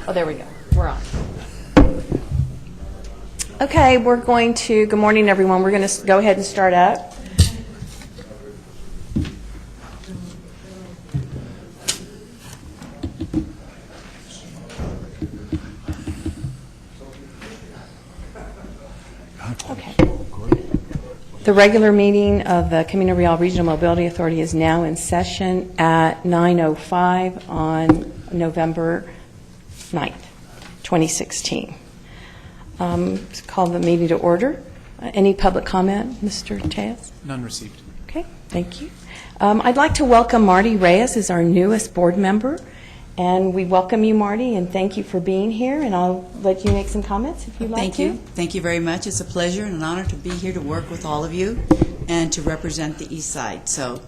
Oh, there we go. We're on. Okay, we're going to, good morning, everyone. We're going to go ahead and start up. Okay. The regular meeting of the Camino Real Regional Mobility Authority is now in session at 9:05 on November 9th, 2016. Call the meeting to order. Any public comment, Mr. Tejas? None received. Okay, thank you. I'd like to welcome Marty Reyes as our newest board member. And we welcome you, Marty, and thank you for being here. And I'll let you make some comments if you'd like to. Thank you. Thank you very much. It's a pleasure and an honor to be here to work with all of you and to represent the East Side. So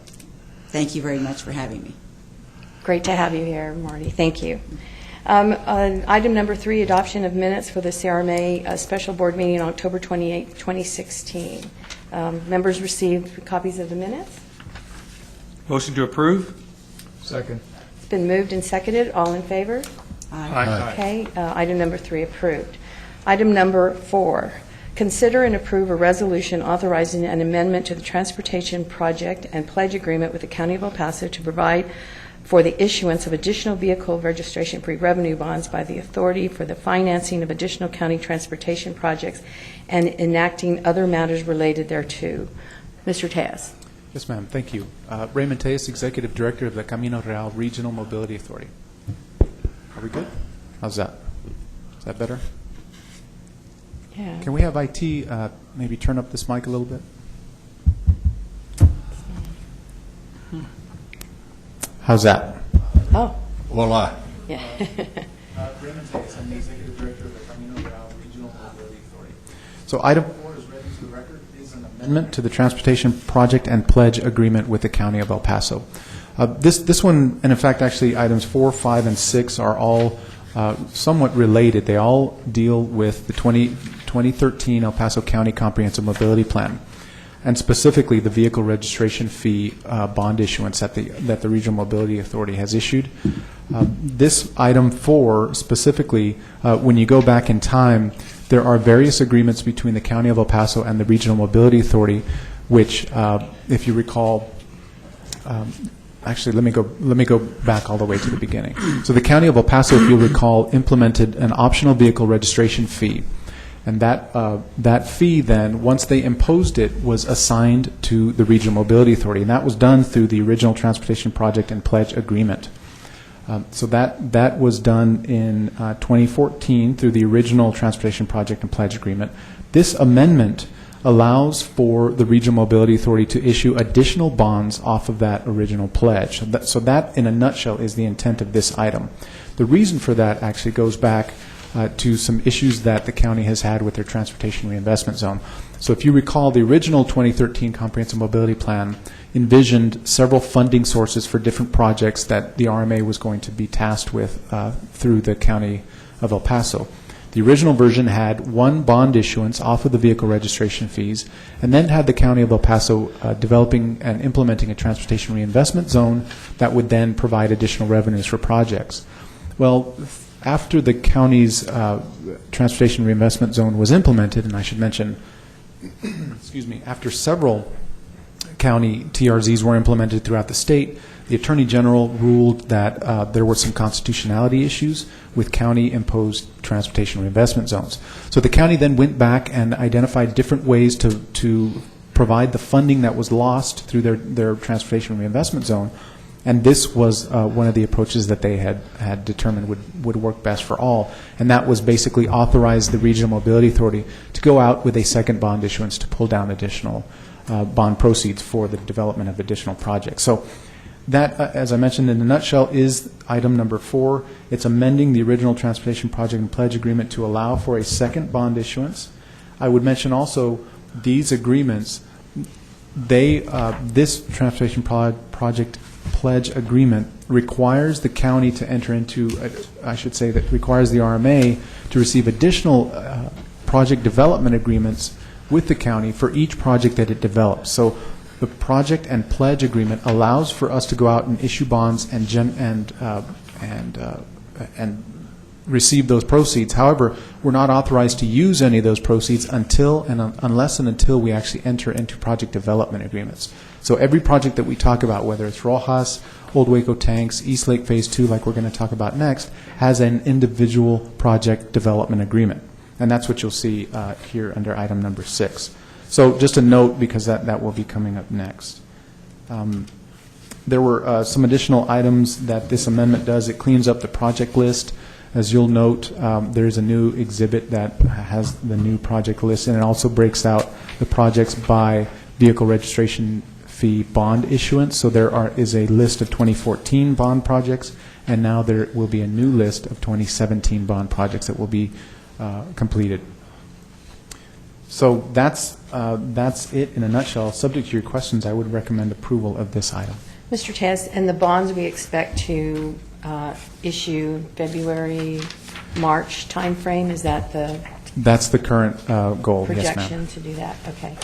thank you very much for having me. Great to have you here, Marty. Thank you. Item number 3, adoption of minutes for the CRRMA special board meeting on October 28, 2016. Members received copies of the minutes. Motion to approve? Second. It's been moved and seconded. All in favor? Aye. Okay. Item number 3 approved. Item number 4, consider and approve a resolution authorizing an amendment to the transportation project and pledge agreement with the County of El Paso to provide for the issuance of additional vehicle registration pre-revenue bonds by the authority for the financing of additional county transportation projects and enacting other matters related thereto. Mr. Tejas. Yes, ma'am. Thank you. Raymond Tejas, Executive Director of the Camino Real Regional Mobility Authority. Are we good? How's that? Is that better? Yeah. Can we have IT maybe turn up this mic a little bit? How's that? Oh. Voila. Yeah. Raymond Tejas, I'm the Executive Director of the Camino Real Regional Mobility Authority. So item 4 is read into the record. Is an amendment to the Transportation Project and Pledge Agreement with the County of El Paso. This one, and in fact actually items 4, 5, and 6 are all somewhat related. They all deal with the 2013 El Paso County Comprehensive Mobility Plan, and specifically the vehicle registration fee bond issuance that the Regional Mobility Authority has issued. This item 4 specifically, when you go back in time, there are various agreements between the County of El Paso and the Regional Mobility Authority, which, if you recall, actually, let me go back all the way to the beginning. So the County of El Paso, if you'll recall, implemented an optional vehicle registration fee. And that fee then, once they imposed it, was assigned to the Regional Mobility Authority. And that was done through the original Transportation Project and Pledge Agreement. So that was done in 2014 through the original Transportation Project and Pledge Agreement. This amendment allows for the Regional Mobility Authority to issue additional bonds off of that original pledge. So that, in a nutshell, is the intent of this item. The reason for that actually goes back to some issues that the county has had with their transportation reinvestment zone. So if you recall, the original 2013 Comprehensive Mobility Plan envisioned several funding sources for different projects that the RMA was going to be tasked with through the County of El Paso. The original version had one bond issuance off of the vehicle registration fees, and then had the County of El Paso developing and implementing a transportation reinvestment zone that would then provide additional revenues for projects. Well, after the county's transportation reinvestment zone was implemented, and I should mention, excuse me, after several county TRZs were implemented throughout the state, the Attorney General ruled that there were some constitutionality issues with county-imposed transportation reinvestment zones. So the county then went back and identified different ways to provide the funding that was lost through their transportation reinvestment zone. And this was one of the approaches that they had determined would work best for all. And that was basically authorize the Regional Mobility Authority to go out with a second bond issuance to pull down additional bond proceeds for the development of additional projects. So that, as I mentioned in a nutshell, is item number 4. It's amending the original Transportation Project and Pledge Agreement to allow for a second bond issuance. I would mention also these agreements, this Transportation Project Pledge Agreement requires the county to enter into, I should say that requires the RMA to receive additional project development agreements with the county for each project that it develops. So the project and pledge agreement allows for us to go out and issue bonds and receive those proceeds. However, we're not authorized to use any of those proceeds unless and until we actually enter into project development agreements. So every project that we talk about, whether it's Rojas, Old Waco Tanks, East Lake Phase 2, like we're going to talk about next, has an individual project development agreement. And that's what you'll see here under item number 6. So just a note, because that will be coming up next. There were some additional items that this amendment does. It cleans up the project list. As you'll note, there's a new exhibit that has the new project list, and it also breaks out the projects by vehicle registration fee bond issuance. So there is a list of 2014 bond projects, and now there will be a new list of 2017 bond projects that will be completed. So that's it in a nutshell. Subject to your questions, I would recommend approval of this item. Mr. Tez, and the bonds we expect to issue February, March timeframe, is that the That's the current goal, yes, ma'am. projection to do that? Okay.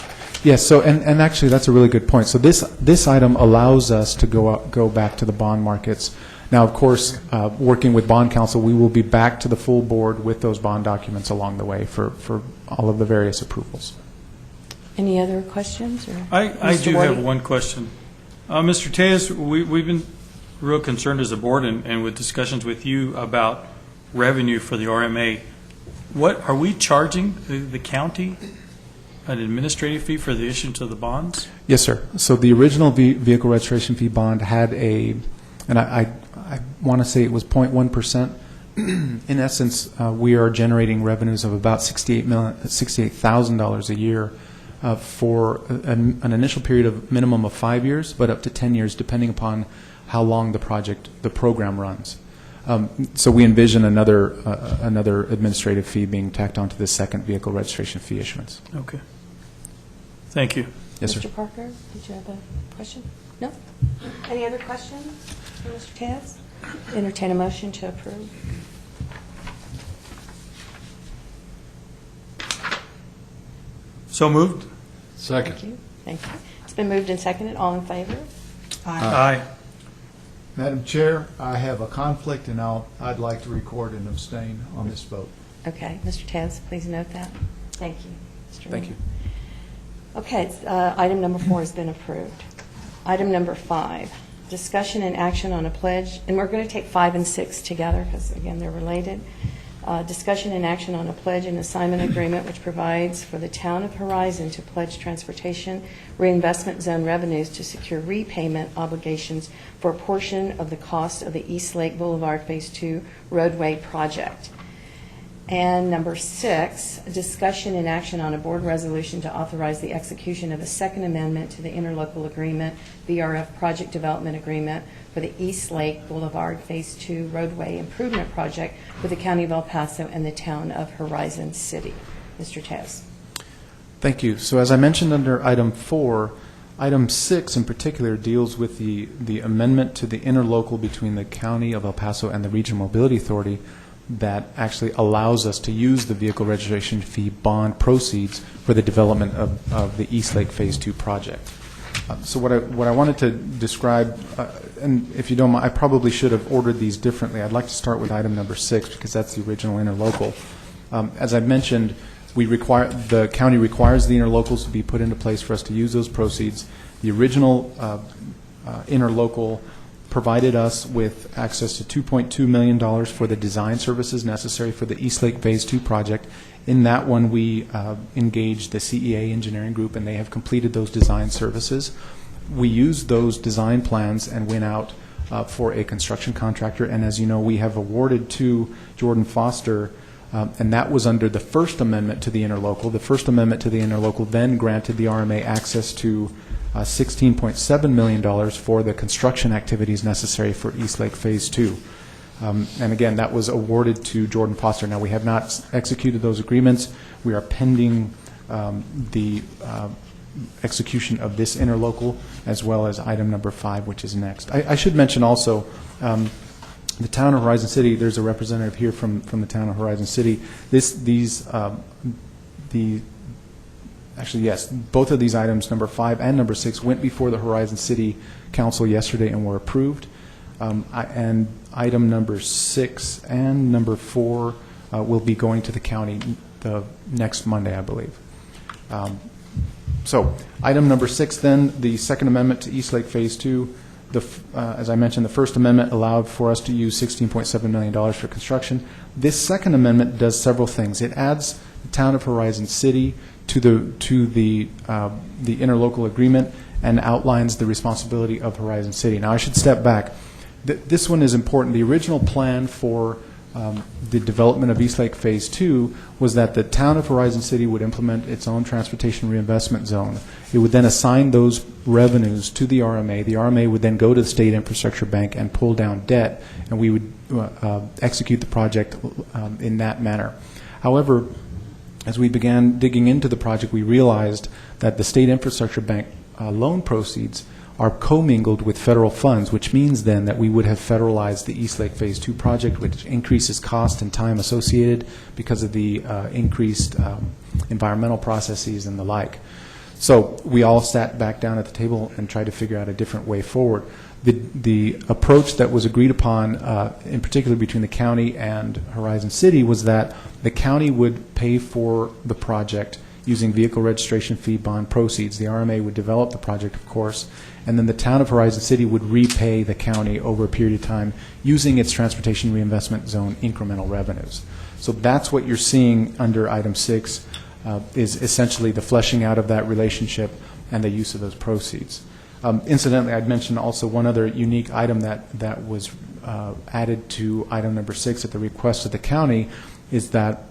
Yes, so, and actually, that's a really good point. So this item allows us to go back to the bond markets. Now, of course, working with bond counsel, we will be back to the full board with those bond documents along the way for all of the various approvals. Any other questions? Or I do Wardy? have one question. Mr. Tejas, we've been real concerned as a board and with discussions with you about revenue for the RMA. What are we charging the county an administrative fee for the issuance of the bonds? Yes, sir. So the original vehicle registration fee bond had and I want to say it was 0.1%. In essence, we are generating revenues of about $68,000 a year for an initial period of minimum of 5 years, but up to 10 years, depending upon how long the program runs. So we envision another administrative fee being tacked onto the second vehicle registration fee issuance. Okay. Thank you. Yes, sir. Mr. Parker, did you have a question? No? Any other questions for Mr. Taz? Entertain a motion to approve. So moved? Second. Thank you. Thank you. It's been moved and seconded. All in favor? Aye. Madam Chair, I have a conflict, and I'd like to record and abstain on this vote. Okay. Mr. Taz, please note that. Thank you. Mr. Thank you. Okay. Item number 4 has been approved. Item number 5, discussion and action on a pledge, and we're going to take 5 and 6 together because, again, they're related. Discussion and action on a pledge and assignment agreement which provides for the town of Horizon to pledge transportation reinvestment zone revenues to secure repayment obligations for a portion of the cost of the East Lake Boulevard Phase 2 roadway project. And number 6, discussion and action on a board resolution to authorize the execution of a second amendment to the interlocal agreement, VRF Project Development Agreement for the East Lake Boulevard Phase 2 roadway improvement project with the County of El Paso and the town of Horizon City. Mr. Tez. Thank you. So as I mentioned under item 4, item 6 in particular deals with the amendment to the interlocal between the County of El Paso and the Regional Mobility Authority that actually allows us to use the vehicle registration fee bond proceeds for the development of the East Lake Phase 2 project. So what I wanted to describe, and if you don't mind, I probably should have ordered these differently. I'd like to start with item number 6 because that's the original interlocal. As I mentioned, the county requires the interlocals to be put into place for us to use those proceeds. The original interlocal provided us with access to $2.2 million for the design services necessary for the East Lake Phase 2 project. In that one, we engaged the CEA engineering group, and they have completed those design services. We used those design plans and went out for a construction contractor, and as you know, we have awarded to Jordan Foster, and that was under the first amendment to the interlocal. The first amendment to the interlocal then granted the RMA access to $16.7 million for the construction activities necessary for East Lake Phase 2. And again, that was awarded to Jordan Foster. Now, we have not executed those agreements. We are pending the execution of this interlocal, as well as item number 5, which is next. I should mention also the town of Horizon City. There's a representative here from the town of Horizon City. Actually, yes, both of these items, number 5 and number 6, went before the Horizon City Council yesterday and were approved. And item number 6 and number 4 will be going to the county the next Monday, I believe. So item number 6 then, the second amendment to East Lake Phase 2. As I mentioned, the First Amendment allowed for us to use $16.7 million for construction. This Second Amendment does several things. It adds the town of Horizon City to the interlocal agreement and outlines the responsibility of Horizon City. Now, I should step back. This one is important. The original plan for the development of East Lake Phase 2 was that the town of Horizon City would implement its own transportation reinvestment zone. It would then assign those revenues to the RMA. The RMA would then go to the State Infrastructure Bank and pull down debt, and we would execute the project in that manner. However, as we began digging into the project, we realized that the State Infrastructure Bank loan proceeds are commingled with federal funds, which means then that we would have federalized the East Lake Phase 2 project, which increases cost and time associated because of the increased environmental processes and the like. So we all sat back down at the table and tried to figure out a different way forward. The approach that was agreed upon, in particular between the county and Horizon City, was that the county would pay for the project using vehicle registration fee bond proceeds. The RMA would develop the project, of course, and then the town of Horizon City would repay the county over a period of time using its transportation reinvestment zone incremental revenues. So that's what you're seeing under item 6, is essentially the fleshing out of that relationship and the use of those proceeds. Incidentally, I'd mention also one other unique item that was added to item number 6 at the request of the county is that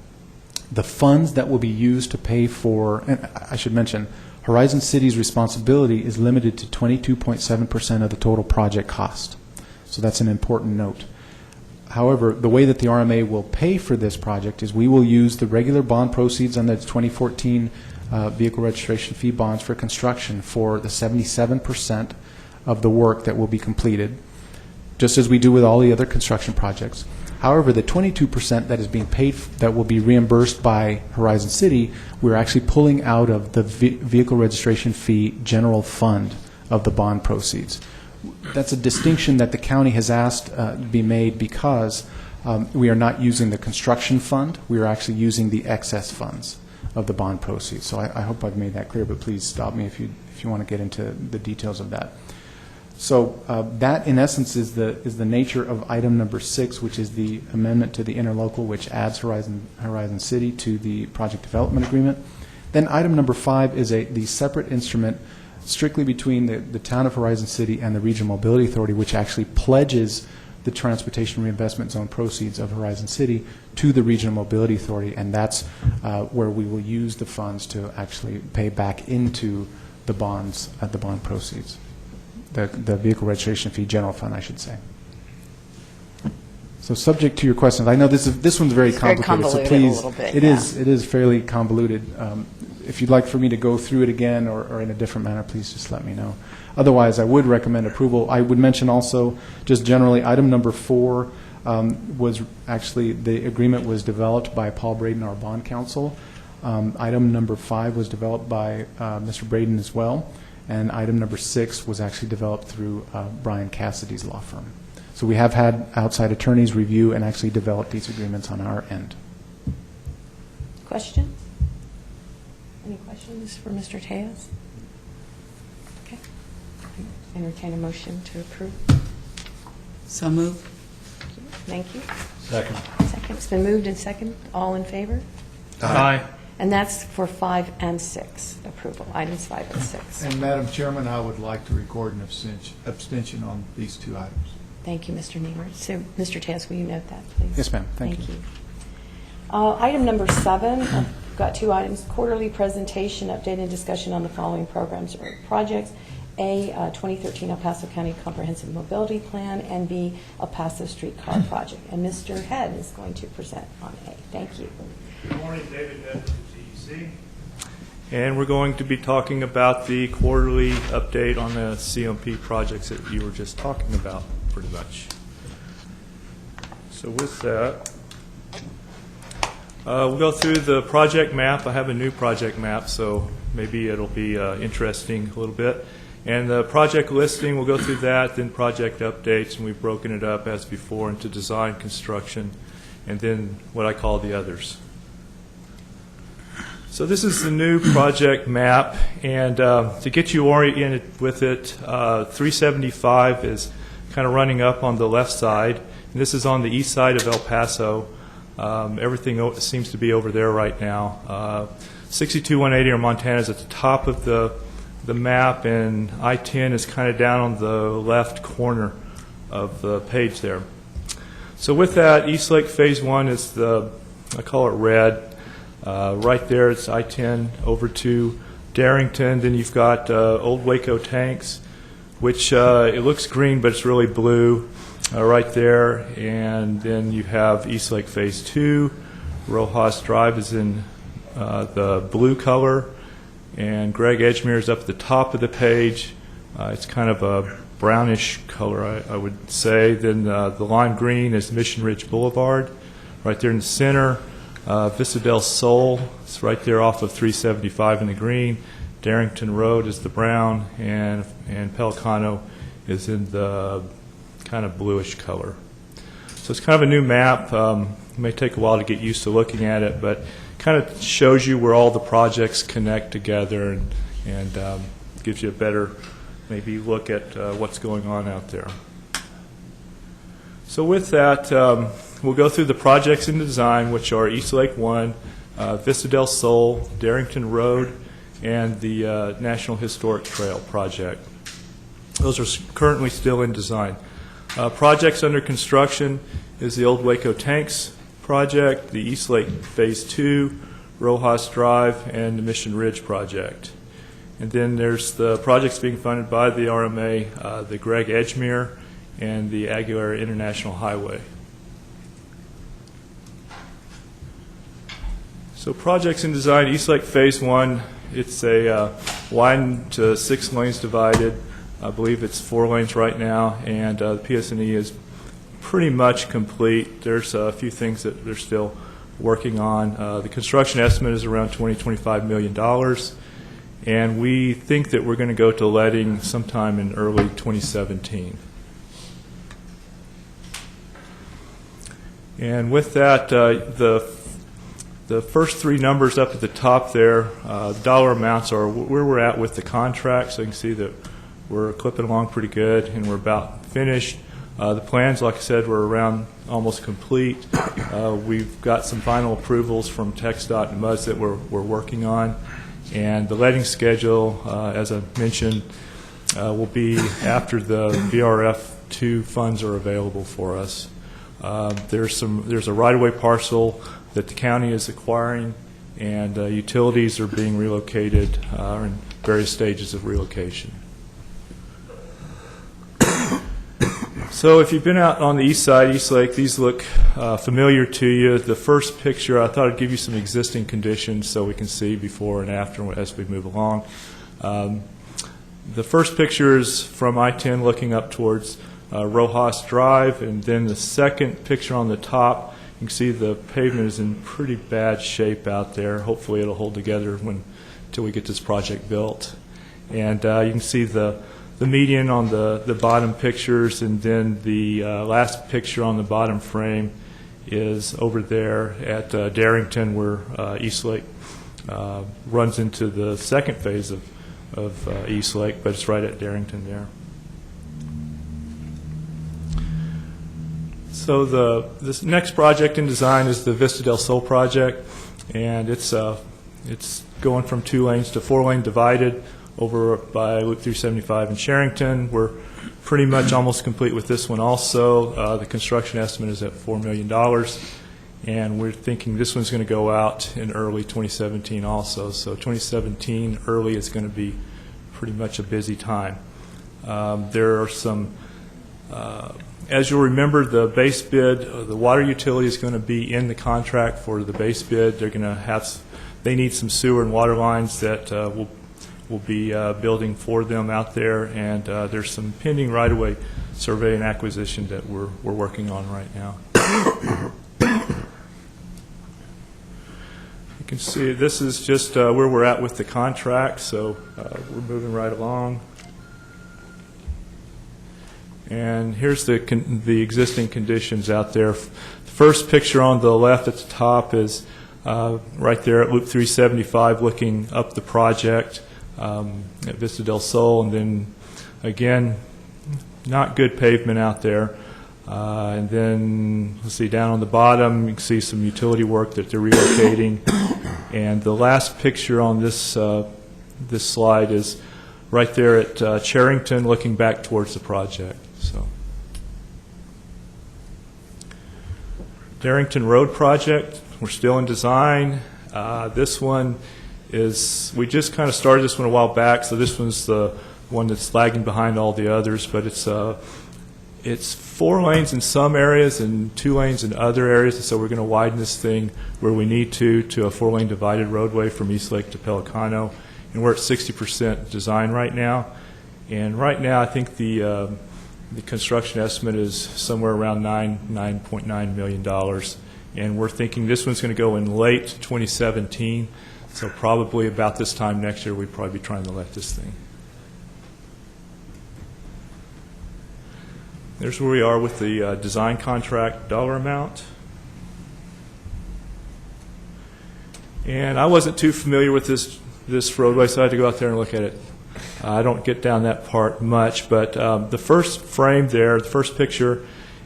the funds that will be used to pay for, and I should mention, Horizon City's responsibility is limited to 22.7% of the total project cost. So that's an important note. However, the way that the RMA will pay for this project is we will use the regular bond proceeds on the 2014 vehicle registration fee bonds for construction for the 77% of the work that will be completed, just as we do with all the other construction projects. However, the 22% that is being paid, that will be reimbursed by Horizon City, we're actually pulling out of the vehicle registration fee general fund of the bond proceeds. That's a distinction that the county has asked to be made because we are not using the construction fund. We are actually using the excess funds of the bond proceeds. So I hope I've made that clear, but please stop me if you want to get into the details of that. So that, in essence, is the nature of item number 6, which is the amendment to the interlocal, which adds Horizon City to the project development agreement. Then item number 5 is the separate instrument strictly between the town of Horizon City and the Regional Mobility Authority, which actually pledges the transportation reinvestment zone proceeds of Horizon City to the Regional Mobility Authority, and that's where we will use the funds to actually pay back into the bonds at the bond proceeds. The vehicle registration fee general fund, I should say. So, subject to your questions, I know this one's very complicated. So please, a little bit, it is fairly convoluted. If you'd like for me to go through it again or in a different manner, please just let me know. Otherwise, I would recommend approval. I would mention also, just generally, item number 4 was actually, the agreement was developed by Paul Braden, our bond counsel. Item number 5 was developed by Mr. Braden as well. And item number 6 was actually developed through Brian Cassidy's law firm. So we have had outside attorneys review and actually develop these agreements on our end. Questions? Any questions for Mr. Tejas? Okay. Entertain a motion to approve. So move. Thank you. Second. Second. It's been moved and second. All in favor? Aye. And that's for 5 and 6 approval, items 5 and 6. And Madam Chairman, I would like to record an abstention on these 2 items. Thank you, Mr. Niemer. So, Mr. Tess, will you note that, please? Yes, ma'am. Thank you. Item number 7, I've got 2 items. Quarterly presentation, update and discussion on the following programs or projects. A, 2013 El Paso County Comprehensive Mobility Plan, and B, El Paso Streetcar Project. And Mr. Head is going to present on A. Thank you. Good morning, David Head from CEC. And we're going to be talking about the quarterly update on the CMP projects that you were just talking about, pretty much. So with that, we'll go through the project map. I have a new project map, so maybe it'll be interesting a little bit. And the project listing, we'll go through that, then project updates, and we've broken it up as before into design, construction, and then what I call the others. So this is the new project map, and to get you oriented with it, 375 is kind of running up on the left side, and this is on the east side of El Paso. Everything seems to be over there right now. 62180 or Montana is at the top of the map, and I-10 is kind of down on the left corner of the page there. So with that, East Lake Phase 1 is the, I call it red. Right there it's I-10 over to Darrington. Then you've got Old Waco Tanks, which it looks green, but it's really blue right there. And then you have East Lake Phase 2. Rojas Drive is in the blue color. And Greg Edgemere is up at the top of the page. It's kind of a brownish color, I would say. Then the lime green is Mission Ridge Boulevard. Right there in the center, Vista del Sol is right there off of 375 in the green. Darrington Road is the brown, and Pelicano is in the kind of bluish color. So it's kind of a new map. It may take a while to get used to looking at it, but kind of shows you where all the projects connect together and gives you a better maybe look at what's going on out there. So with that, we'll go through the projects in design, which are East Lake 1, Vista del Sol, Darrington Road, and the National Historic Trail project. Those are currently still in design. Projects under construction is the Old Waco Tanks project, the East Lake Phase 2, Rojas Drive, and the Mission Ridge project. And then there's the projects being funded by the RMA, the Greg Edgemere, and the Aguilera International Highway. So projects in design, East Lake Phase 1, it's a widened to 6 lanes divided. I believe it's 4 lanes right now, and the PS&E is pretty much complete. There's a few things that they're still working on. The construction estimate is around $20–25 million, and we think that we're going to go to letting sometime in early 2017. And with that, the first 3 numbers up at the top there, dollar amounts are where we're at with the contract, so you can see that we're clipping along pretty good, and we're about finished. The plans, like I said, were around almost complete. We've got some final approvals from TxDOT and MUDS that we're working on. And the letting schedule, as I mentioned, will be after the VRF2 funds are available for us. There's a right-of-way parcel that the county is acquiring, and utilities are being relocated, or in various stages of relocation. So if you've been out on the east side, East Lake, these look familiar to you. The first picture, I thought I'd give you some existing conditions so we can see before and after as we move along. The first picture is from I-10 looking up towards Rojas Drive, and then the second picture on the top, you can see the pavement is in pretty bad shape out there. Hopefully it'll hold together until we get this project built. And you can see the median on the bottom pictures, and then the last picture on the bottom frame is over there at Darrington, where East Lake runs into the second phase of East Lake, but it's right at Darrington there. So this next project in design is the Vista del Sol project, and it's going from 2 lanes to 4 lane divided over by Loop 375 in Sherrington. We're pretty much almost complete with this one also. The construction estimate is at $4 million, and we're thinking this one's going to go out in early 2017 also. So 2017 early is going to be pretty much a busy time. There are some, as you'll remember, the base bid, the water utility is going to be in the contract for the base bid. They're going to have, they need some sewer and water lines that we'll be building for them out there, and there's some pending right-of-way survey and acquisition that we're working on right now. You can see this is just where we're at with the contract, so we're moving right along. And here's the existing conditions out there. The first picture on the left at the top is right there at Loop 375 looking up the project at Vista del Sol, and then again, not good pavement out there. And then, let's see, down on the bottom, you can see some utility work that they're relocating. And the last picture on this this slide is right there at Charrington, looking back towards the project. So, Darrington Road project, we're still in design. This one is, we just kind of started this one a while back, so this one's the one that's lagging behind all the others, but it's 4 lanes in some areas and 2 lanes in other areas, and so we're going to widen this thing where we need to a 4-lane divided roadway from Eastlake to Pelicano, and we're at 60% design right now. And right now, I think the construction estimate is somewhere around $9.9 million, and we're thinking this one's going to go in late 2017, so probably about this time next year we'd probably be trying to let this thing. There's where we are with the design contract dollar amount. And I wasn't too familiar with this roadway, so I had to go out there and look at it. I don't get down that part much, but the first frame there, the first picture,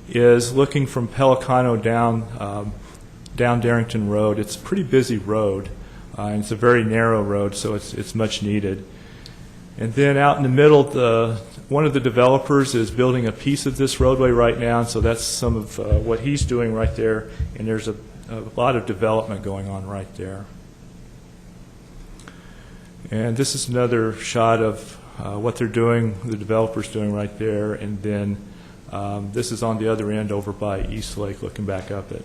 is looking from Pelicano down Darrington Road. It's a pretty busy road, and it's a very narrow road, so it's much needed. And then out in the middle, one of the developers is building a piece of this roadway right now, and so that's some of what he's doing right there, and there's a lot of development going on right there. And this is another shot of what they're doing, the developer's doing right there, and then this is on the other end over by Eastlake looking back up it.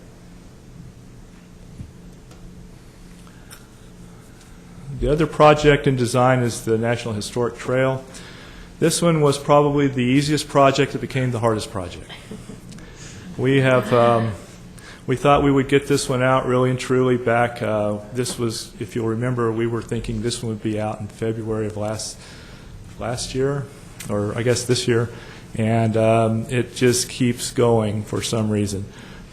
The other project in design is the National Historic Trail. This one was probably the easiest project that became the hardest project. We thought we would get this one out really and truly back. This was, if you'll remember, we were thinking this one would be out in February of last year, or I guess this year, and it just keeps going for some reason.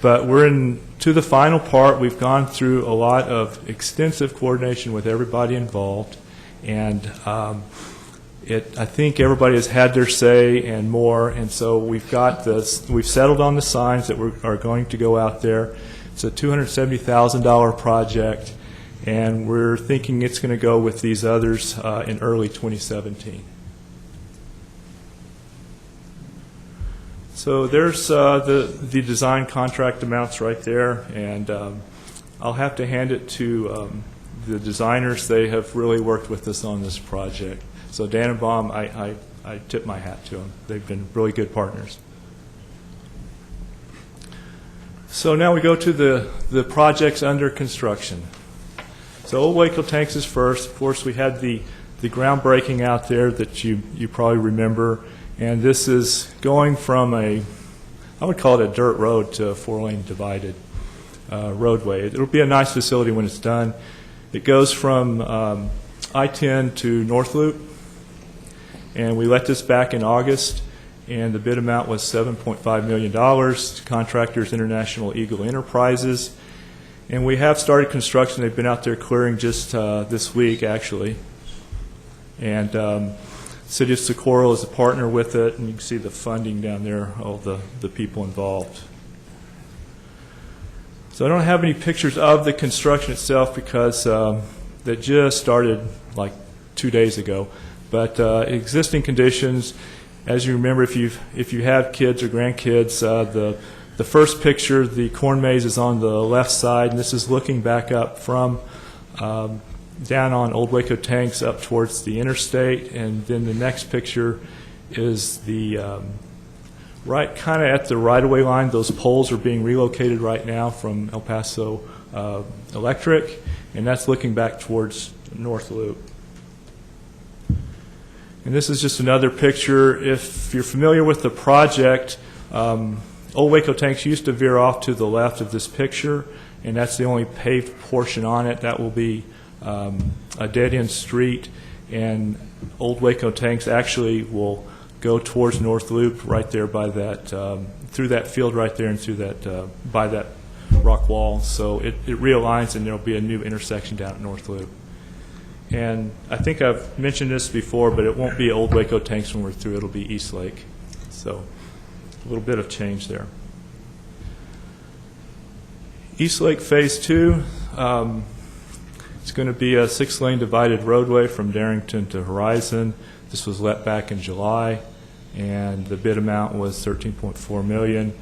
But we're to the final part. We've gone through a lot of extensive coordination with everybody involved, and I think everybody has had their say and more, and so we've settled on the signs that are going to go out there. It's a $270,000 project, and we're thinking it's going to go with these others in early 2017. So there's the design contract amounts right there, and I'll have to hand it to the designers. They have really worked with us on this project. So Dan and Baum, I tip my hat to them. They've been really good partners. So now we go to the projects under construction. So Old Waco Tanks is first. Of course, we had the groundbreaking out there that you probably remember. And this is going from I would call it a dirt road to a 4-lane divided roadway. It'll be a nice facility when it's done. It goes from I-10 to North Loop. And we let this back in August, and the bid amount was $7.5 million. Contractors International Eagle Enterprises. And we have started construction. They've been out there clearing just this week, actually. And City of Socorro is a partner with it, and you can see the funding down there, all the people involved. So I don't have any pictures of the construction itself because that just started like 2 days ago. But existing conditions, as you remember, if you have kids or grandkids, the first picture, the corn maze is on the left side, and this is looking back up from down on Old Waco Tanks up towards the interstate, and then the next picture is the right kind of at the right-of-way line. Those poles are being relocated right now from El Paso Electric, and that's looking back towards North Loop. And this is just another picture. If you're familiar with the project, Old Waco Tanks used to veer off to the left of this picture, and that's the only paved portion on it. That will be a dead-end street, and Old Waco Tanks actually will go towards North Loop right there by that, through that field right there and through that, by that rock wall. So it realigns and there will be a new intersection down at North Loop. And I think I've mentioned this before, but it won't be Old Waco tanks when we're through. It'll be East Lake. So a little bit of change there. East Lake Phase 2, it's going to be a 6-lane divided roadway from Darrington to Horizon. This was let back in July, and the bid amount was $13.4 million.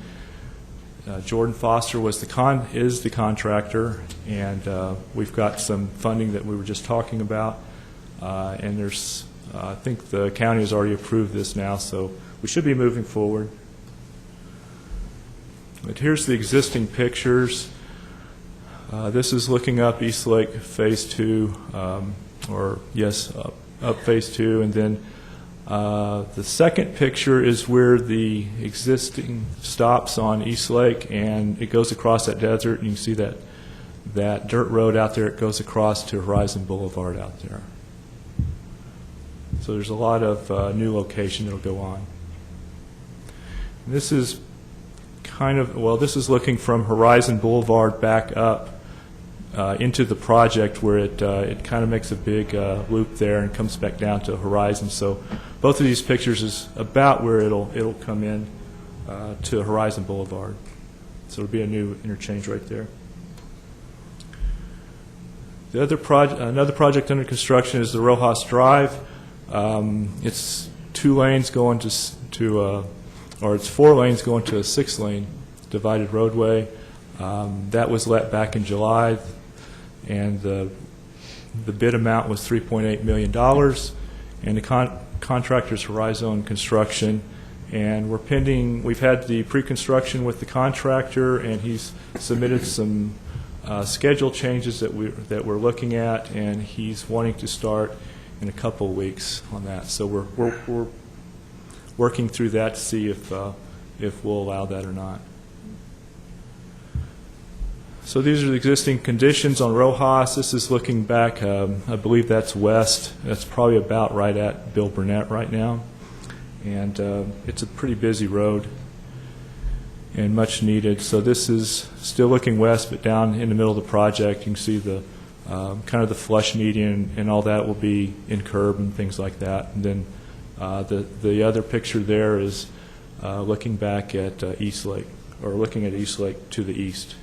Jordan Foster is the contractor, and we've got some funding that we were just talking about. And there's, I think the county has already approved this now, so we should be moving forward. But here's the existing pictures. This is looking up East Lake Phase 2, up Phase 2, and then the second picture is where the existing stops on East Lake, and it goes across that desert, and you can see that dirt road out there. It goes across to Horizon Boulevard out there. So there's a lot of new location that will go on. And this is this is looking from Horizon Boulevard back up into the project, where it kind of makes a big loop there and comes back down to Horizon. So both of these pictures is about where it'll come in to Horizon Boulevard. So it'll be a new interchange right there. The other another project under construction is the Rojas Drive. It's 2 lanes going or it's 4 lanes going to a 6-lane divided roadway. That was let back in July, and the bid amount was $3.8 million, and the contractor's Horizon Construction, and we've had the pre-construction with the contractor, and he's submitted some schedule changes that we're looking at, and he's wanting to start in a couple of weeks on that. So we're working through that to see if we'll allow that or not. So these are the existing conditions on Rojas. This is looking back, I believe that's west. That's probably about right at Bill Burnett right now. And it's a pretty busy road and much needed. So this is still looking west, but down in the middle of the project, you can see the kind of the flush median and all that will be in curb and things like that. And then the other picture there is looking back at East Lake, or looking at East Lake to the east.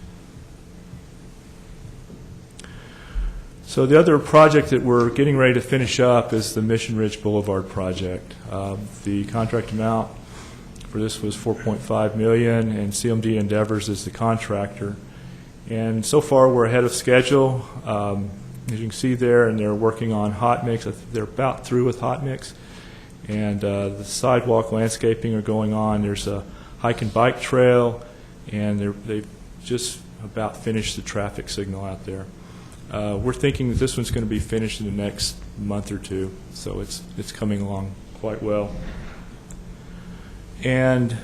So the other project that we're getting ready to finish up is the Mission Ridge Boulevard project. The contract amount for this was $4.5 million, and CMD Endeavors is the contractor. And so far we're ahead of schedule. As you can see there, and they're working on hot mix. They're about through with hot mix. And the sidewalk landscaping are going on. There's a hike and bike trail, and they've just about finished the traffic signal out there. We're thinking that this one's going to be finished in the next month or two, so it's coming along quite well. And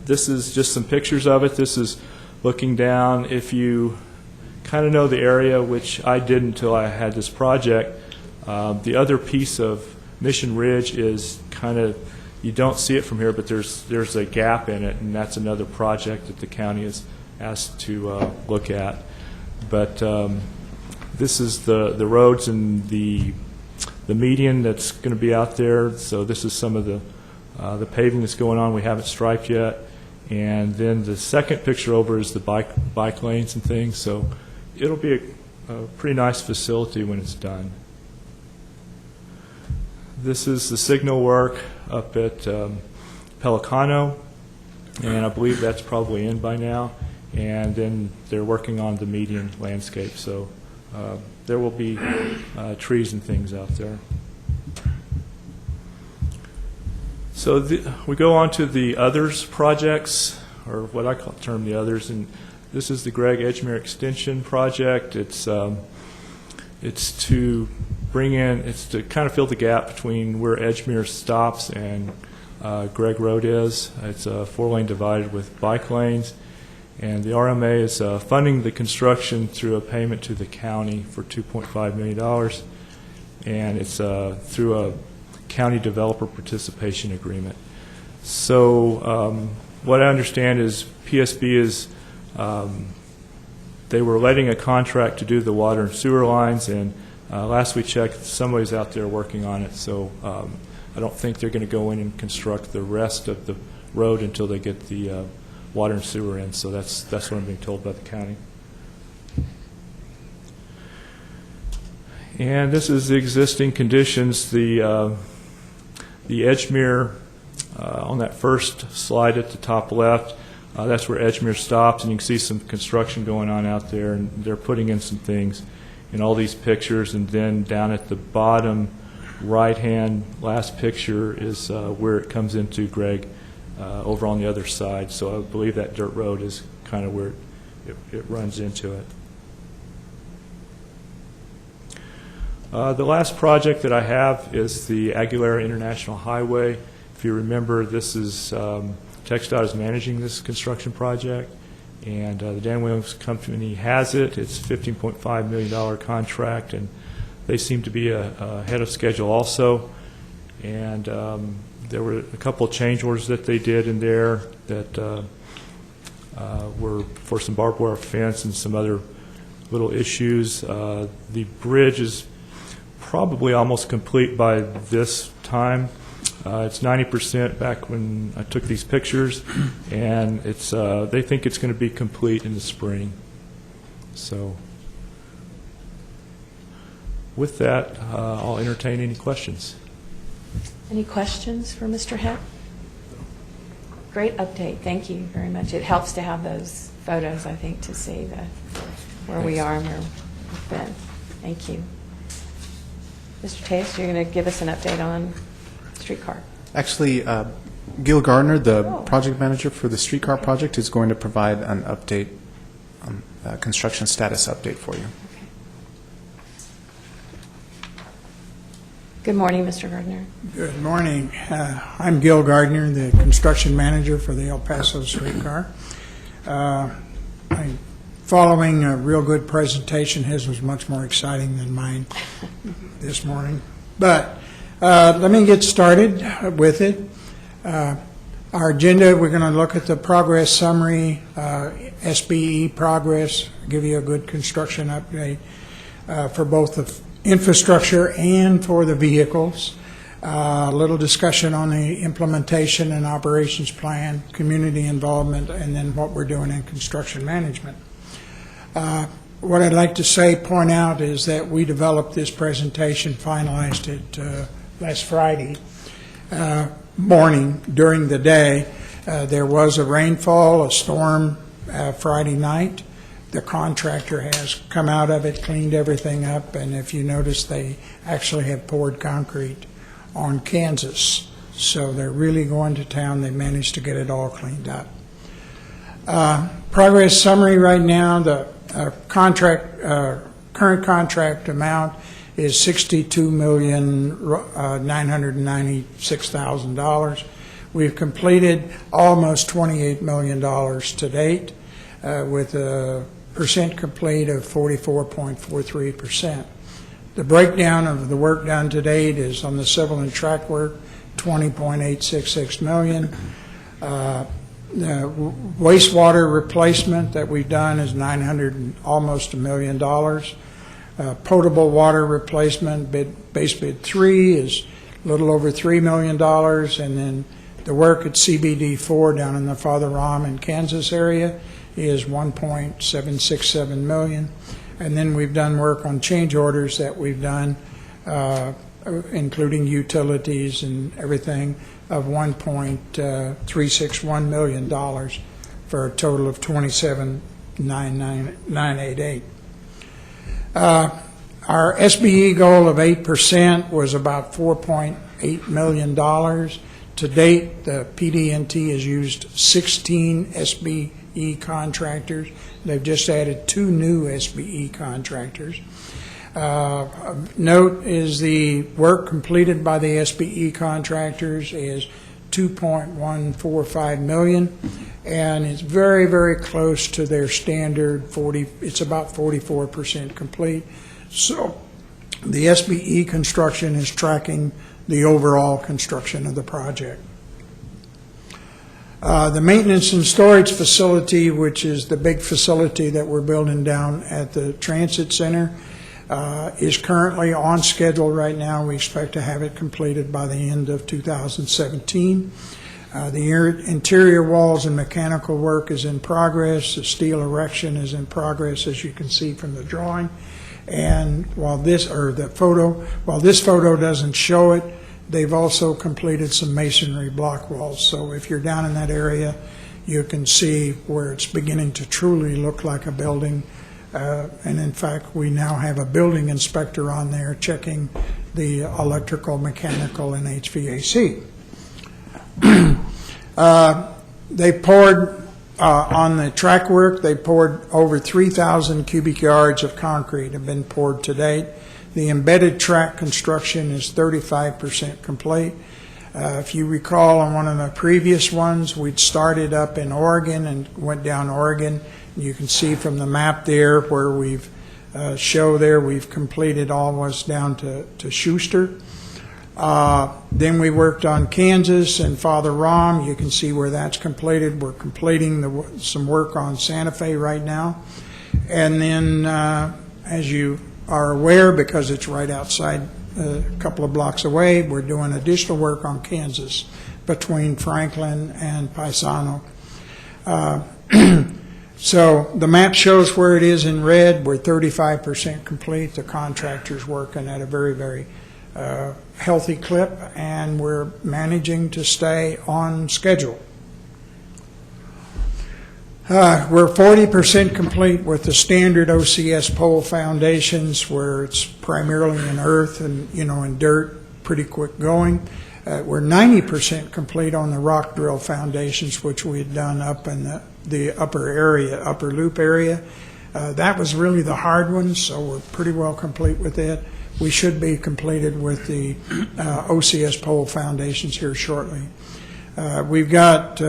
this is just some pictures of it. This is looking down. If you kind of know the area, which I didn't until I had this project, the other piece of Mission Ridge is kind of, you don't see it from here, but there's a gap in it, and that's another project that the county is asked to look at. But this is the roads and the median that's going to be out there. So this is some of the paving that's going on. We haven't striped yet. And then the second picture over is the bike lanes and things. So it'll be a pretty nice facility when it's done. This is the signal work up at Pelicano, and I believe that's probably in by now. And then they're working on the median landscape. So there will be trees and things out there. So we go on to the others projects, or what I term the others, and this is the Greg Edgemere Extension project. It's to bring in, it's to kind of fill the gap between where Edgemere stops and Greg Road is. It's a 4-lane divided with bike lanes. And the RMA is funding the construction through a payment to the county for $2.5 million. And it's through a county developer participation agreement. So what I understand is PSB is they were letting a contract to do the water and sewer lines, and last we checked, somebody's out there working on it. So I don't think they're going to go in and construct the rest of the road until they get the water and sewer in. So that's what I'm being told by the county. And this is the existing conditions. The Edgemere, on that first slide at the top left, that's where Edgemere stops, and you can see some construction going on out there, and they're putting in some things in all these pictures. And then down at the bottom right-hand last picture is where it comes into, Greg, over on the other side. So I believe that dirt road is kind of where it runs into it. The last project that I have is the Aguilera International Highway. If you remember, this is TxDOT is managing this construction project, and the Dan Williams Company has it. It's a $15.5 million contract, and they seem to be ahead of schedule also. And there were a couple of change orders that they did in there that were for some barbed wire fence and some other little issues. The bridge is probably almost complete by this time. It's 90% back when I took these pictures, and it's they think it's going to be complete in the spring. So with that, I'll entertain any questions. Any questions for Mr. Heck? Great update. Thank you very much. It helps to have those photos, I think, to see where we are and where we've been. Thank you. Mr. Taste, you're going to give us an update on streetcar. Actually, Gil Gardner, the project manager for the streetcar project, is going to provide an update, a construction status update for you. Okay. Good morning, Mr. Gardner. Good morning. I'm Gil Gardner, the construction manager for the El Paso streetcar. Following a real good presentation, his was much more exciting than mine this morning. But let me get started with it. Our agenda, we're going to look at the progress summary, SBE progress, give you a good construction update for both the infrastructure and for the vehicles. A little discussion on the implementation and operations plan, community involvement, and then what we're doing in construction management. What I'd like to point out is that we developed this presentation, finalized it last Friday morning during the day. There was a rainfall, a storm Friday night. The contractor has come out of it, cleaned everything up, and if you notice, they actually have poured concrete on Kansas. So they're really going to town. They managed to get it all cleaned up. Progress summary right now, the current contract amount is $62,996,000. We've completed almost $28 million to date with a percent complete of 44.43%. The breakdown of the work done to date is on the civil and track work, $20.866 million. The wastewater replacement that we've done is almost $1 million. Potable water replacement, base bid 3 is a little over $3 million, and then the work at CBD 4 down in the Father Rom in Kansas area is $1.767 million. And then we've done work on change orders that we've done, including utilities and everything, of $1.361 million for a total of $27,988. Our SBE goal of 8% was about $4.8 million. To date, the PD&T has used 16 SBE contractors. They've just added 2 new SBE contractors. Note is the work completed by the SBE contractors is $2.145 million, and it's very, very close to their standard 40. It's about 44% complete. So the SBE construction is tracking the overall construction of the project. The maintenance and storage facility, which is the big facility that we're building down at the Transit Center, is currently on schedule right now. We expect to have it completed by the end of 2017. The interior walls and mechanical work is in progress. The steel erection is in progress, as you can see from the drawing. And while this photo doesn't show it, they've also completed some masonry block walls. So if you're down in that area, you can see where it's beginning to truly look like a building. And in fact, we now have a building inspector on there checking the electrical, mechanical, and HVAC. They poured, on the track work, they poured over 3,000 cubic yards of concrete have been poured to date. The embedded track construction is 35% complete. If you recall, on one of the previous ones, we'd started up in Oregon and went down Oregon. You can see from the map there where we've we've completed almost down to Schuster. Then we worked on Kansas and Father Rom. You can see where that's completed. We're completing some work on Santa Fe right now. And then, as you are aware, because it's right outside a couple of blocks away, we're doing additional work on Kansas between Franklin and Paisano. So the map shows where it is in red. We're 35% complete. The contractor's working at a very, very healthy clip, and we're managing to stay on schedule. We're 40% complete with the standard OCS pole foundations, where it's primarily in earth and in dirt, pretty quick going. We're 90% complete on the rock drill foundations, which we had done up in the upper loop area. That was really the hard one, so we're pretty well complete with it. We should be completed with the OCS pole foundations here shortly. We've got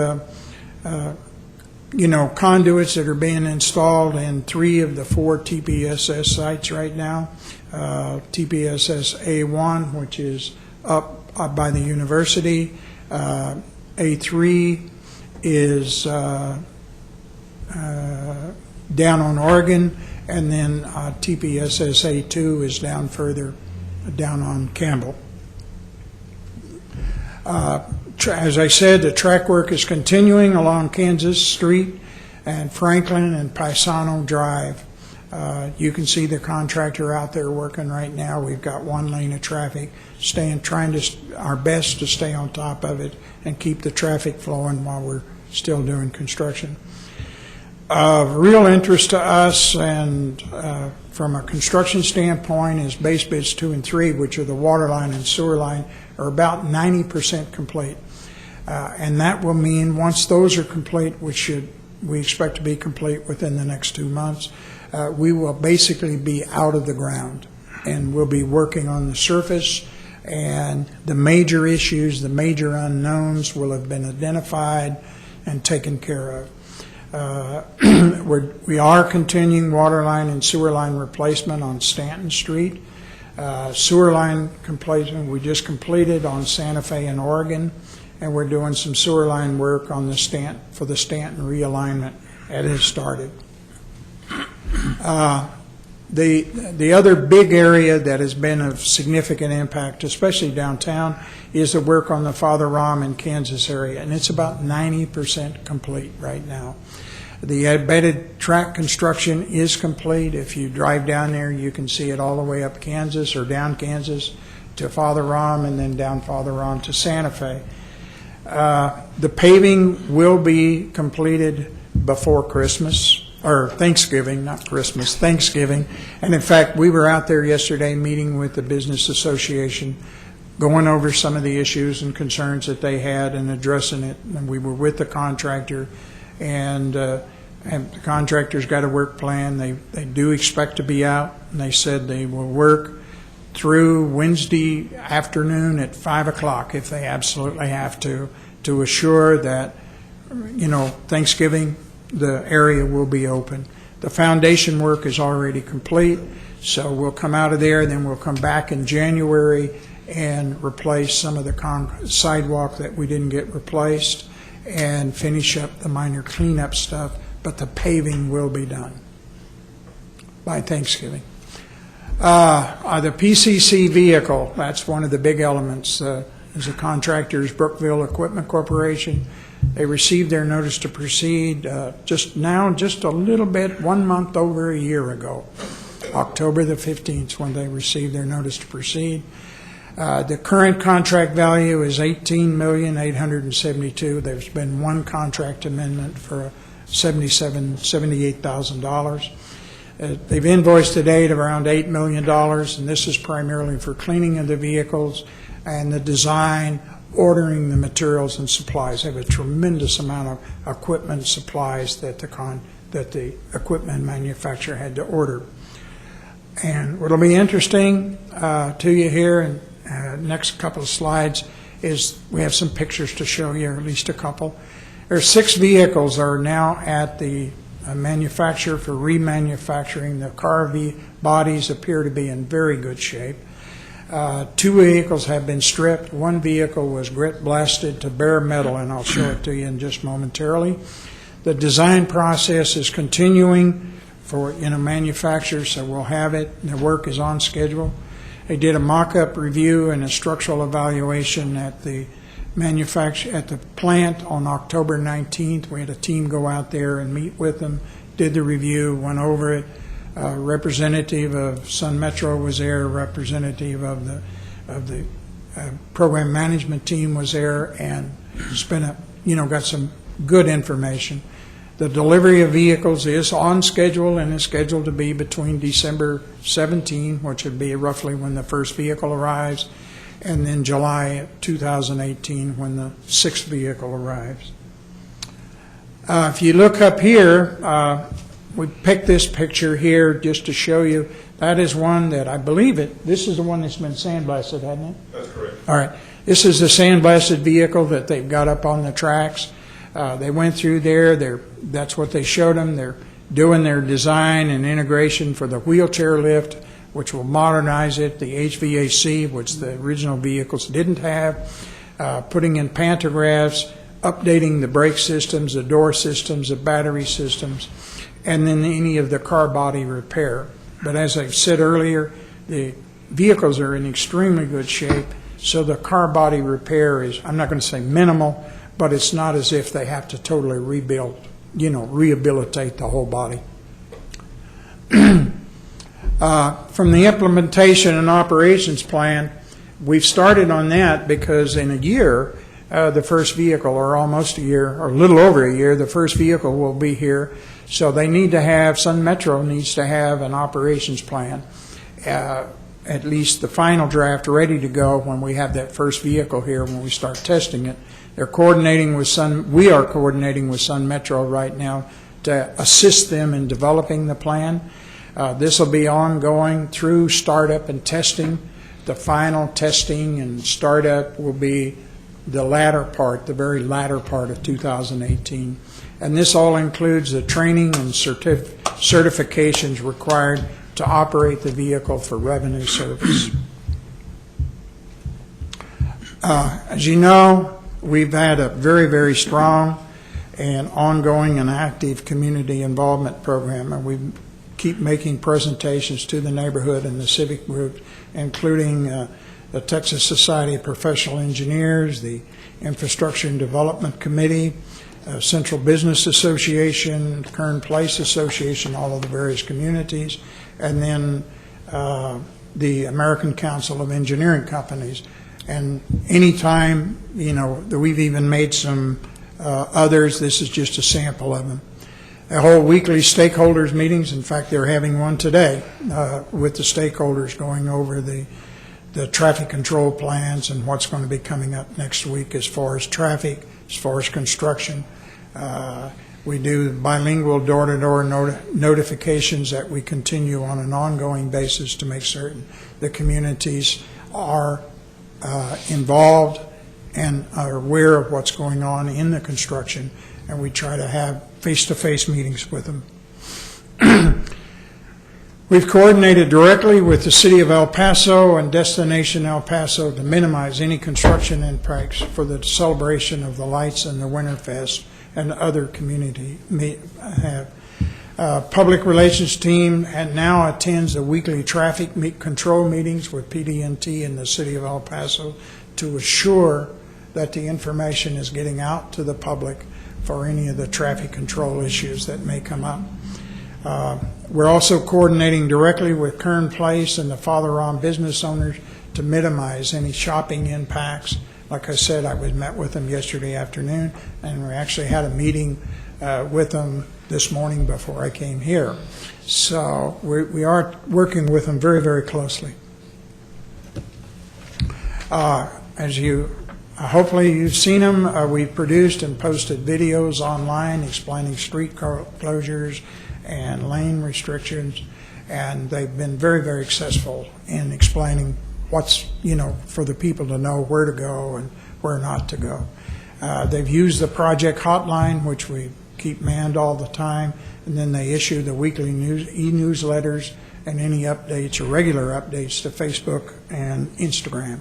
conduits that are being installed in 3 of the 4 TPSS sites right now. TPSS A1, which is up by the university. A3 is down on Oregon, and then TPSS A2 is down further down on Campbell. As I said, the track work is continuing along Kansas Street and Franklin and Paisano Drive. You can see the contractor out there working right now. We've got 1 lane of traffic, trying our best to stay on top of it and keep the traffic flowing while we're still doing construction. Real interest to us, and from a construction standpoint, is base bids 2 and 3, which are the water line and sewer line, are about 90% complete. And that will mean once those are complete, which we expect to be complete within the next 2 months, we will basically be out of the ground, and we'll be working on the surface, and the major issues, the major unknowns will have been identified and taken care of. We are continuing water line and sewer line replacement on Stanton Street. Sewer line completion we just completed on Santa Fe in Oregon, and we're doing some sewer line work on for the Stanton realignment. It has started. The other big area that has been of significant impact, especially downtown, is the work on the Father Rom in Kansas area, and it's about 90% complete right now. The embedded track construction is complete. If you drive down there, you can see it all the way up Kansas or down Kansas to Father Rom, and then down Father Rom to Santa Fe. The paving will be completed before Christmas, or Thanksgiving, not Christmas, Thanksgiving. And in fact, we were out there yesterday meeting with the Business Association, going over some of the issues and concerns that they had and addressing it. And we were with the contractor, and the contractor's got a work plan. They do expect to be out, and they said they will work through Wednesday afternoon at 5 o'clock if they absolutely have to assure that, Thanksgiving, the area will be open. The foundation work is already complete, so we'll come out of there, then we'll come back in January and replace some of the sidewalk that we didn't get replaced and finish up the minor cleanup stuff, but the paving will be done by Thanksgiving. The PCC vehicle, that's one of the big elements. As a contractor is Brookville Equipment Corporation. They received their notice to proceed just a little bit, 1 month over a year ago. October the 15th when they received their notice to proceed. The current contract value is $18,872,000. There's been one contract amendment for $78,000. They've invoiced to date of around $8 million, and this is primarily for cleaning of the vehicles and the design, ordering the materials and supplies. They have a tremendous amount of equipment and supplies that the equipment manufacturer had to order. And what'll be interesting to you here in next couple of slides is we have some pictures to show you, or at least a couple. There are 6 vehicles are now at the manufacturer for remanufacturing. The car bodies appear to be in very good shape. 2 vehicles have been stripped. 1 vehicle was grit blasted to bare metal, and I'll show it to you in just momentarily. The design process is continuing for manufacturers, so we'll have it. The work is on schedule. They did a mock-up review and a structural evaluation at the plant on October 19th. We had a team go out there and meet with them, did the review, went over it. Representative of Sun Metro was there. Representative of the program management team was there, and got some good information. The delivery of vehicles is on schedule and is scheduled to be between December 17, which would be roughly when the first vehicle arrives, and then July 2018 when the 6th vehicle arrives. If you look up here, we picked this picture here just to show you. That is one that I believe this is the one that's been sandblasted, hasn't it? That's correct. All right. This is the sandblasted vehicle that they've got up on the tracks. They went through there. That's what they showed them. They're doing their design and integration for the wheelchair lift, which will modernize it, the HVAC, which the original vehicles didn't have, putting in pantographs, updating the brake systems, the door systems, the battery systems, and then any of the car body repair. But as I've said earlier, the vehicles are in extremely good shape, so the car body repair is, I'm not going to say minimal, but it's not as if they have to totally rehabilitate the whole body. From the implementation and operations plan, we've started on that because in a year, the first vehicle, or almost a year, or a little over a year, the first vehicle will be here. So they need to have, Sun Metro needs to have an operations plan, at least the final draft ready to go when we have that first vehicle here, when we start testing it. They're coordinating with we are coordinating with Sun Metro right now to assist them in developing the plan. This will be ongoing through startup and testing. The final testing and startup will be the latter part, the very latter part of 2018. And this all includes the training and certifications required to operate the vehicle for revenue service. As you know, we've had a very, very strong and ongoing and active community involvement program, and we keep making presentations to the neighborhood and the civic group, including the Texas Society of Professional Engineers, the Infrastructure and Development Committee, Central Business Association, Kern Place Association, all of the various communities, and then the American Council of Engineering Companies. And anytime, that we've even made some others, this is just a sample of them. A whole weekly stakeholders meetings. In fact, they're having one today with the stakeholders going over the traffic control plans and what's going to be coming up next week as far as traffic, as far as construction. We do bilingual door-to-door notifications that we continue on an ongoing basis to make certain the communities are involved and are aware of what's going on in the construction, and we try to have face-to-face meetings with them. We've coordinated directly with the City of El Paso and Destination El Paso to minimize any construction impacts for the celebration of the lights and the Winterfest and other community have. Public relations team and now attends the weekly traffic control meetings with PD&T in the City of El Paso to assure that the information is getting out to the public for any of the traffic control issues that may come up. We're also coordinating directly with Kern Place and the Father Ron business owners to minimize any shopping impacts. Like I said, I met with them yesterday afternoon, and we actually had a meeting with them this morning before I came here. So we are working with them very, very closely. As you hopefully you've seen them, we've produced and posted videos online explaining street closures and lane restrictions, and they've been very, very successful in explaining what's, for the people to know where to go and where not to go. They've used the project hotline, which we keep manned all the time, and then they issue the weekly e-newsletters and any updates or regular updates to Facebook and Instagram.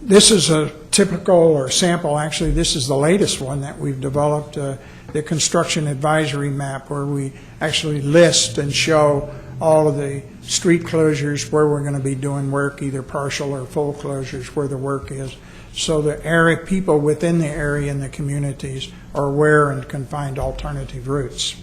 This is a typical or sample, actually, this is the latest one that we've developed, the construction advisory map, where we actually list and show all of the street closures, where we're going to be doing work, either partial or full closures, where the work is. So the area, people within the area and the communities are aware and can find alternative routes.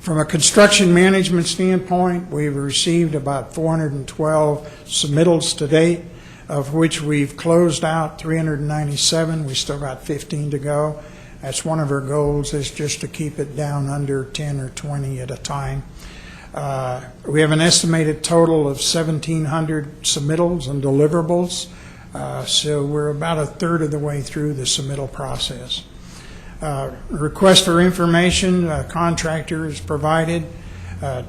From a construction management standpoint, we've received about 412 submittals to date, of which we've closed out 397. We still got 15 to go. That's one of our goals, is just to keep it down under 10 or 20 at a time. We have an estimated total of 1,700 submittals and deliverables, so we're about a third of the way through the submittal process. Request for information, contractor is provided.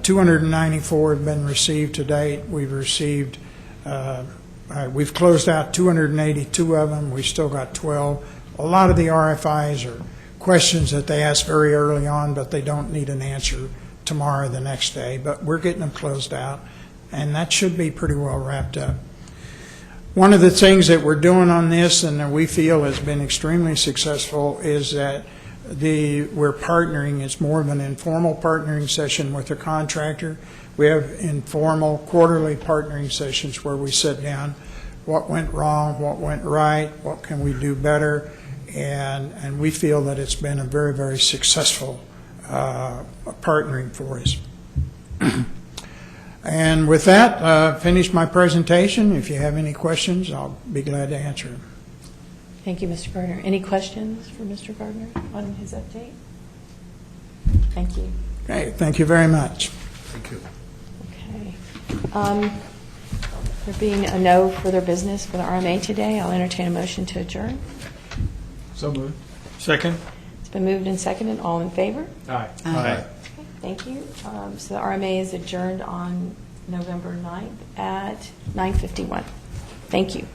294 have been received to date. We've closed out 282 of them. We've still got 12. A lot of the RFIs are questions that they ask very early on, but they don't need an answer tomorrow or the next day. But we're getting them closed out, and that should be pretty well wrapped up. One of the things that we're doing on this, and that we feel has been extremely successful, is that we're partnering. It's more of an informal partnering session with the contractor. We have informal quarterly partnering sessions where we sit down, what went wrong, what went right, what can we do better, and we feel that it's been a very, very successful partnering for us. And with that, finished my presentation. If you have any questions, I'll be glad to answer them. Thank you, Mr. Gardner. Any questions for Mr. Gardner on his update? Thank you. Okay, thank you very much. Thank you. Okay. There being no further business for the RMA today, I'll entertain a motion to adjourn. So moved. Second? It's been moved and seconded. All in favor? Aye. Aye. Thank you. So the RMA is adjourned on November 9th at 9:51. Thank you.